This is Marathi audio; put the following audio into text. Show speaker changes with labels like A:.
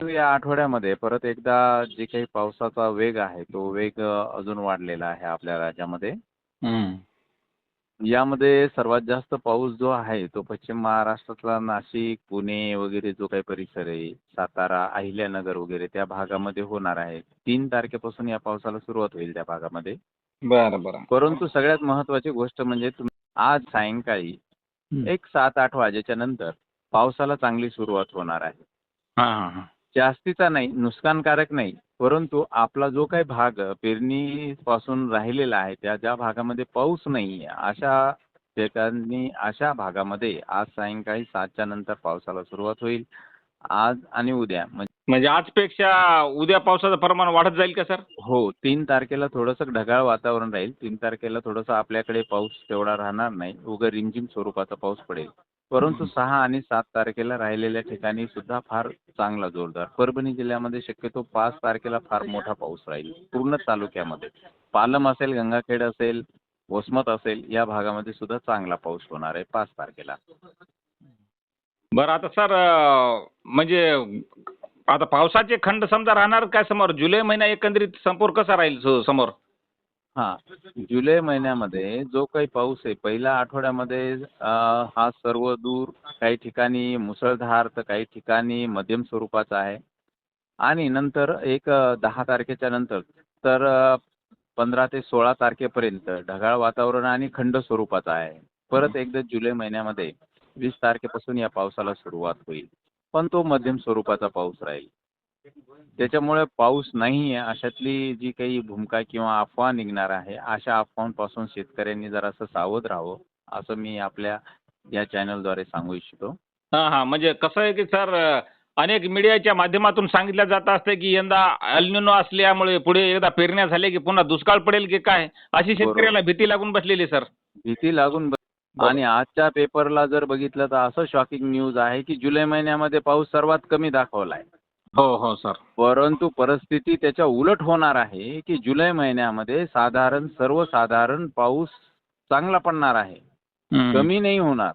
A: या आठवड्यामध्ये परत एकदा जे काही पावसाचा वेग आहे तो वेग अजून वाढलेला आहे आपल्या राज्यामध्ये.
B: हं.
A: यामध्ये सर्वात जास्त पाऊस जो आहे तो पश्चिम महाराष्ट्रातला नाशिक, पुणे वगैरे जो काही परिसर आहे, सातारा, अहिल्यानगर वगैरे त्या भागामध्ये होणार आहे. 3 तारखेपासून या पावसाला सुरुवात होईल त्या भागामध्ये.
B: बरं, बरं.
A: परंतु सगळ्यात महत्त्वाची गोष्ट म्हणजे आज सायंकाळी
B: हं.
A: एक 7-8 वाजेच्या नंतर पावसाला चांगली सुरुवात होणार आहे.
B: हां, हां, हां.
A: जास्तीचा नाही, नुकसानकारक नाही. परंतु आपला जो काही भाग पेरणीपासून राहिलेला आहे, त्या ज्या भागामध्ये पाऊस नाही आहे, अशा ठिकाणी अशा भागामध्ये आज सायंकाळी 7च्या नंतर पावसाला सुरुवात होईल. आज आणि उद्या
B: म्हणजे आजपेक्षा उद्या पावसाचं प्रमाण वाढत जाईल का सर?
A: हो, 3 तारखेला थोडंसं ढगाळ वातावरण राहील. 3 तारखेला थोडंसं आपल्याकडे पाऊस तेवढा राहणार नाही. उगा रिमझिम स्वरूपाचा पाऊस पडेल. परंतु 6 आणि 7 तारखेला राहिलेल्या ठिकाणी सुद्धा फार चांगला जोरदार. परभणी जिल्ह्यामध्ये शक्यतो 5 तारखेला फार मोठा पाऊस राहील. पूर्ण तालुक्यामध्ये. पालम असेल, गंगाखेड असेल, वसमत असेल या भागामध्ये सुद्धा चांगला पाऊस होणार आहे 5 तारखेला.
B: बरं आता सर म्हणजे आता पावसाचे खंड समजा राहणार काय समोर? जुलै महिना एकंदरीत संपूर्ण कसा राहील समोर?
A: हां. जुलै महिन्यामध्ये जो काही पाऊस आहे पहिल्या आठवड्यामध्ये हा सर्व दूर काही ठिकाणी मुसळधार तर काही ठिकाणी मध्यम स्वरूपाचा आहे. आणि नंतर एक 10 तारखेच्या नंतर तर 15 ते 16 तारखेपर्यंत ढगाळ वातावरण आणि खंड स्वरूपाचं आहे. परत एकदा जुलै महिन्यामध्ये 20 तारखेपासून या पावसाला सुरुवात होईल. पण तो मध्यम स्वरूपाचा पाऊस राहील. त्याच्यामुळे पाऊस नाही आहे अशातली जी काही भूमिका किंवा अफवा निघणार आहे, अशा अफवांपासून शेतकऱ्यांनी जरासं सावध राहावं, असं मी आपल्या या चॅनलद्वारे सांगू इच्छितो.
B: हां, हां. म्हणजे कसं आहे की सर अनेक मीडियाच्या माध्यमातून सांगितलं जात असते की यंदा एल निनो असल्यामुळे पुढे एकदा पेरण्या झाल्या की पुन्हा दुष्काळ पडेल की काय? अशी
A: बरोबर.
B: शेतकऱ्याला भीती लागून बसलेली सर.
A: भीती लागून आणि आजच्या पेपरला जर बघितलं तर असं शॉकिंग न्यूज आहे की जुलै महिन्यामध्ये पाऊस सर्वात कमी दाखवला आहे.
B: हो, हो सर.
A: परंतु परिस्थिती त्याच्या उलट होणार आहे की जुलै महिन्यामध्ये सर्वसाधारण पाऊस चांगला पडणार आहे.
B: हं.
A: कमी नाही होणार.